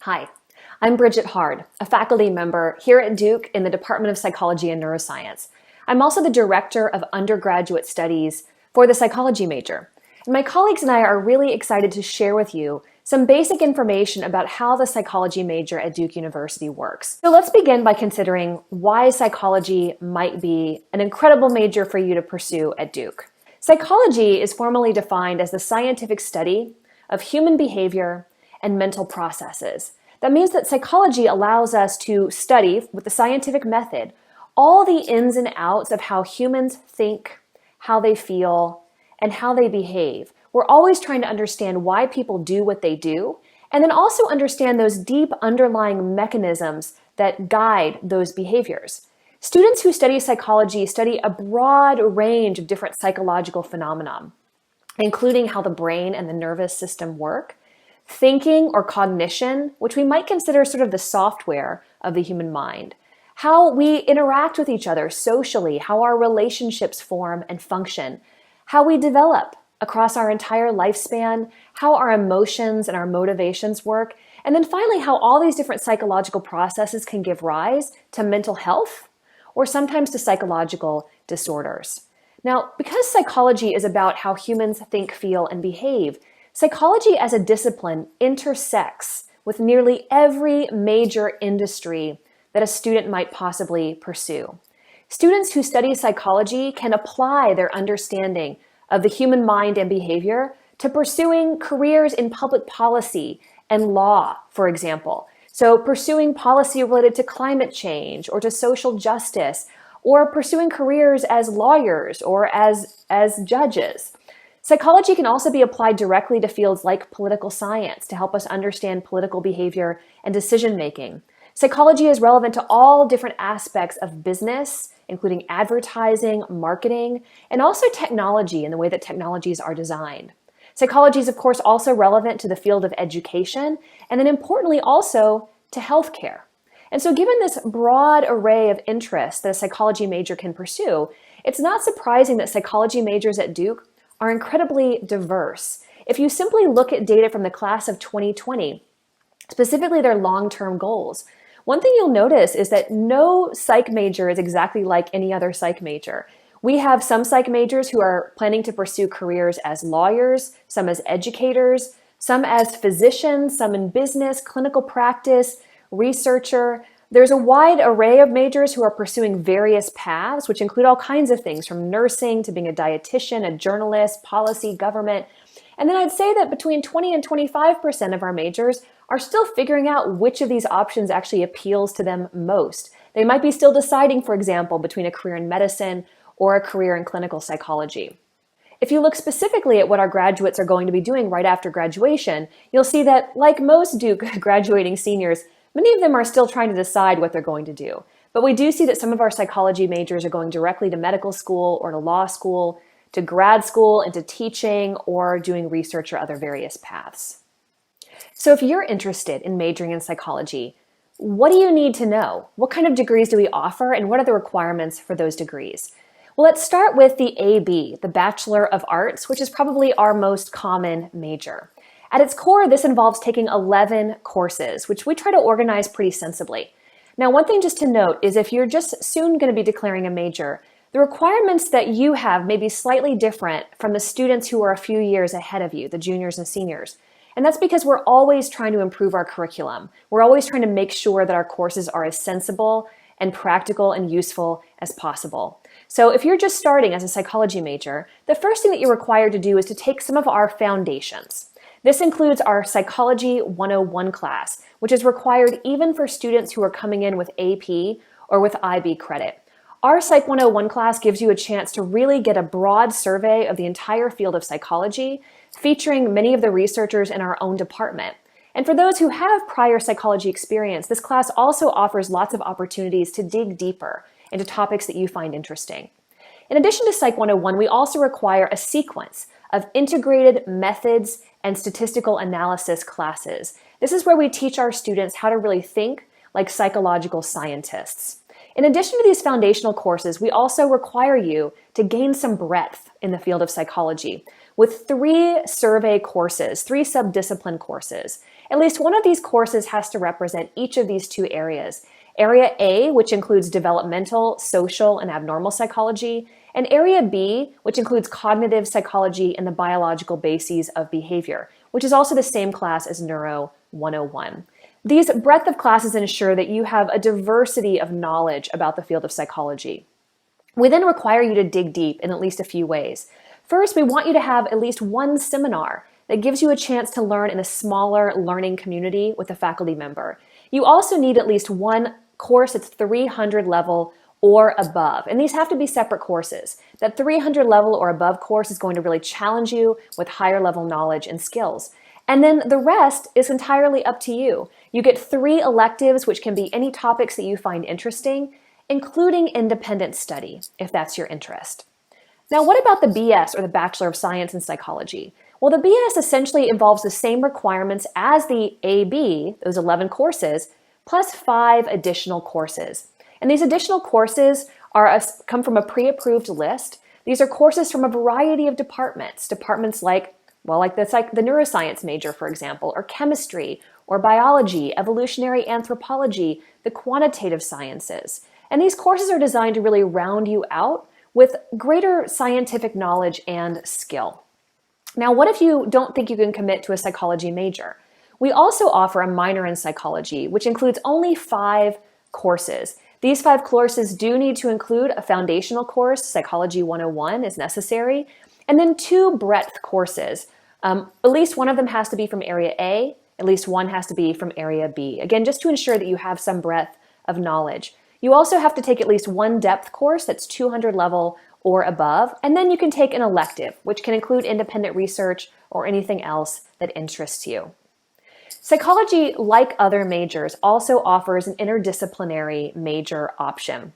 Hi, I'm Bridget Hard, a faculty member here at Duke in the Department of Psychology and Neuroscience. I'm also the Director of Undergraduate Studies for the psychology major. And my colleagues and I are really excited to share with you some basic information about how the psychology major at Duke University works. So let's begin by considering why psychology might be an incredible major for you to pursue at Duke. Psychology is formally defined as the scientific study of human behavior and mental processes. That means that psychology allows us to study with the scientific method all the ins and outs of how humans think, how they feel, and how they behave. We're always trying to understand why people do what they do, and then also understand those deep underlying mechanisms that guide those behaviors. Students who study psychology study a broad range of different psychological phenomena, including how the brain and the nervous system work, thinking or cognition, which we might consider sort of the software of the human mind, how we interact with each other socially, how our relationships form and function, how we develop across our entire lifespan, how our emotions and our motivations work, and then finally how all these different psychological processes can give rise to mental health or sometimes to psychological disorders. Now, because psychology is about how humans think, feel, and behave, psychology as a discipline intersects with nearly every major industry that a student might possibly pursue. Students who study psychology can apply their understanding of the human mind and behavior to pursuing careers in public policy and law, for example. So pursuing policy related to climate change or to social justice, or pursuing careers as lawyers or as judges. Psychology can also be applied directly to fields like political science to help us understand political behavior and decision making. Psychology is relevant to all different aspects of business, including advertising, marketing, and also technology and the way that technologies are designed. Psychology is, of course, also relevant to the field of education, and then importantly also to healthcare. And so given this broad array of interests that a psychology major can pursue, it's not surprising that psychology majors at Duke are incredibly diverse. If you simply look at data from the class of 2020, specifically their long-term goals, one thing you'll notice is that no psych major is exactly like any other psych major. We have some psych majors who are planning to pursue careers as lawyers, some as educators, some as physicians, some in business, clinical practice, researcher. There's a wide array of majors who are pursuing various paths, which include all kinds of things from nursing to being a dietitian, a journalist, policy, government. And then I'd say that between 20 and 25% of our majors are still figuring out which of these options actually appeals to them most. They might be still deciding, for example, between a career in medicine or a career in clinical psychology. If you look specifically at what our graduates are going to be doing right after graduation, you'll see that, like most Duke graduating seniors, many of them are still trying to decide what they're going to do. But we do see that some of our psychology majors are going directly to medical school or to law school, to grad school, into teaching, or doing research or other various paths. So if you're interested in majoring in psychology, what do you need to know? What kind of degrees do we offer, and what are the requirements for those degrees? Well, let's start with the AB, the Bachelor of Arts, which is probably our most common major. At its core, this involves taking 11 courses, which we try to organize pretty sensibly. Now, one thing just to note is if you're just soon going to be declaring a major, the requirements that you have may be slightly different from the students who are a few years ahead of you, the juniors and seniors. And that's because we're always trying to improve our curriculum. We're always trying to make sure that our courses are as sensible and practical and useful as possible. So if you're just starting as a psychology major, the first thing that you're required to do is to take some of our foundations. This includes our Psychology 101 class, which is required even for students who are coming in with AP or with IB credit. Our Psych 101 class gives you a chance to really get a broad survey of the entire field of psychology, featuring many of the researchers in our own department. And for those who have prior psychology experience, this class also offers lots of opportunities to dig deeper into topics that you find interesting. In addition to Psych 101, we also require a sequence of integrated methods and statistical analysis classes. This is where we teach our students how to really think like psychological scientists. In addition to these foundational courses, we also require you to gain some breadth in the field of psychology. with 3 survey courses, 3 subdiscipline courses. At least one of these courses has to represent each of these 2 areas. Area A, which includes developmental, social, and abnormal psychology, and Area B, which includes cognitive psychology and the biological bases of behavior, which is also the same class as Neuro 101. These breadth of classes ensure that you have a diversity of knowledge about the field of psychology. We then require you to dig deep in at least a few ways. First, we want you to have at least one seminar that gives you a chance to learn in a smaller learning community with a faculty member. You also need at least one course that's 300 level or above, and these have to be separate courses. That 300 level or above course is going to really challenge you with higher level knowledge and skills. And then the rest is entirely up to you. You get 3 electives, which can be any topics that you find interesting, including independent study, if that's your interest. Now, what about the BS, or the Bachelor of Science in Psychology? Well, the BS essentially involves the same requirements as the AB, those 11 courses, plus 5 additional courses. And these additional courses come from a pre-approved list. These are courses from a variety of departments like the neuroscience major, for example, or chemistry, or biology, evolutionary anthropology, the quantitative sciences. And these courses are designed to really round you out with greater scientific knowledge and skill. Now, what if you don't think you can commit to a psychology major? We also offer a minor in psychology, which includes only 5 courses. These 5 courses do need to include a foundational course, Psychology 101 is necessary, and then 2 breadth courses. At least one of them has to be from Area A, at least one has to be from Area B. Again, just to ensure that you have some breadth of knowledge. You also have to take at least one depth course that's 200 level or above, and then you can take an elective, which can include independent research or anything else that interests you. Psychology, like other majors, also offers an interdisciplinary major option.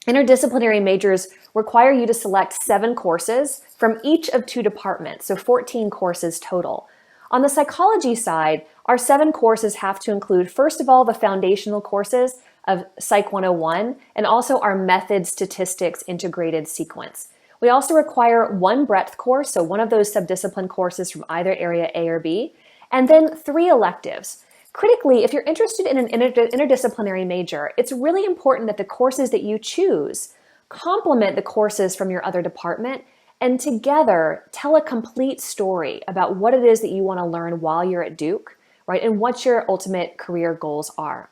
Interdisciplinary majors require you to select 7 courses from each of 2 departments, so 14 courses total. On the psychology side, our 7 courses have to include, first of all, the foundational courses of Psych 101 and also our method statistics integrated sequence. We also require 1 breadth course, so one of those subdiscipline courses from either Area A or B, and then 3 electives. Critically, if you're interested in an interdisciplinary major, it's really important that the courses that you choose complement the courses from your other department and together tell a complete story about what it is that you want to learn while you're at Duke, right? And what your ultimate career goals are.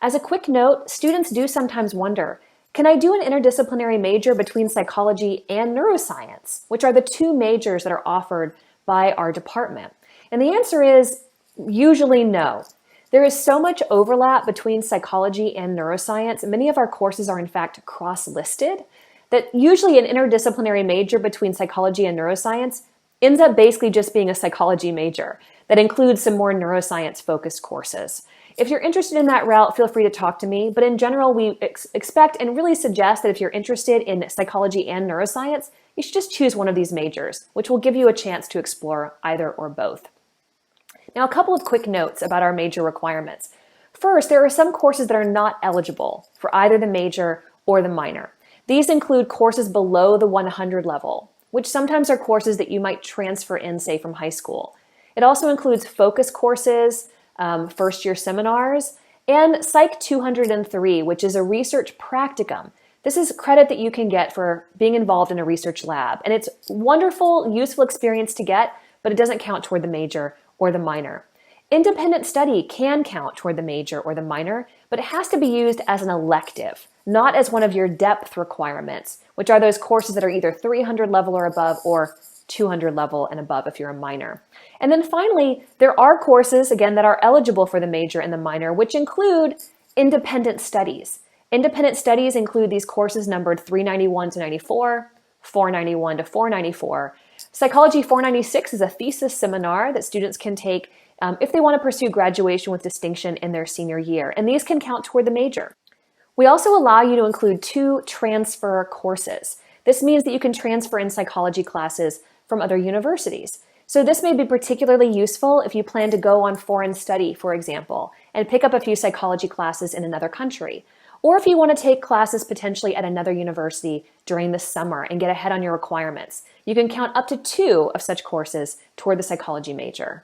As a quick note, students do sometimes wonder, can I do an interdisciplinary major between psychology and neuroscience, which are the 2 majors that are offered by our department? And the answer is usually no. There is so much overlap between psychology and neuroscience, and many of our courses are in fact cross-listed, that usually an interdisciplinary major between psychology and neuroscience ends up basically just being a psychology major that includes some more neuroscience-focused courses. If you're interested in that route, feel free to talk to me, but in general, we expect and really suggest that if you're interested in psychology and neuroscience, you should just choose one of these majors, which will give you a chance to explore either or both. Now, a couple of quick notes about our major requirements. First, there are some courses that are not eligible for either the major or the minor. These include courses below the 100 level, which sometimes are courses that you might transfer in, say, from high school. It also includes focus courses, first-year seminars, and Psych 203, which is a research practicum. This is credit that you can get for being involved in a research lab, and it's wonderful, useful experience to get, but it doesn't count toward the major or the minor. Independent study can count toward the major or the minor, but it has to be used as an elective, not as one of your depth requirements, which are those courses that are either 300 level or above or 200 level and above if you're a minor. And then finally, there are courses, again, that are eligible for the major and the minor, which include independent studies. Independent studies include these courses numbered 391 to 94, 491 to 494. Psychology 496 is a thesis seminar that students can take if they want to pursue graduation with distinction in their senior year, and these can count toward the major. We also allow you to include 2 transfer courses. This means that you can transfer in psychology classes from other universities. So this may be particularly useful if you plan to go on foreign study, for example, and pick up a few psychology classes in another country. or if you want to take classes potentially at another university during the summer and get ahead on your requirements, you can count up to 2 of such courses toward the psychology major.